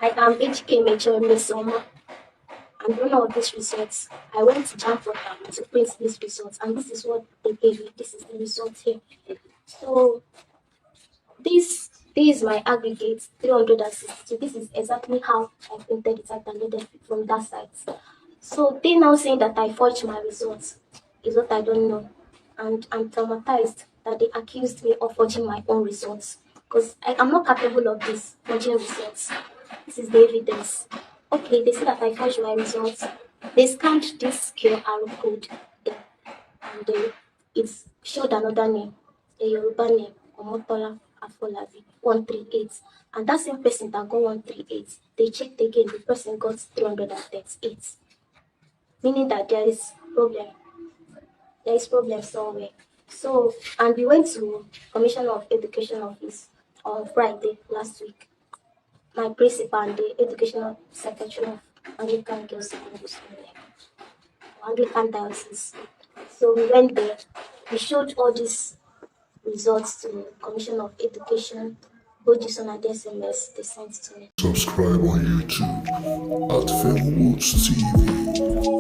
I am Ejikeme Mmesoma. I'm the owner of these results. I went to Jamb to print these results, and this is what they gave me. This is the result here. So this is my aggregate 362. This is exactly how I printed it out and loaded it from that site. So they now saying that I forged my results is what I don't know, and I'm traumatized that they accused me of forging my own results because I'm not capable of this forging results. This is the evidence. Okay, they say that I forged my results. They scanned this QR code there, and it showed another name, a Yoruba name, Omotola Afolabi, 138. And that same person that got 138, they checked again, the person got 338. Meaning that there is problem somewhere. So, and we went to Commissioner of Education office on Friday last week. My principal and the educational secretary of Anglican Girls Secondary School, Anglican Diocese. So we went there. We showed all these results to Commission of Education, both this on the SMS they sent to me. Subscribe on YouTube at PHEMWOODSTV.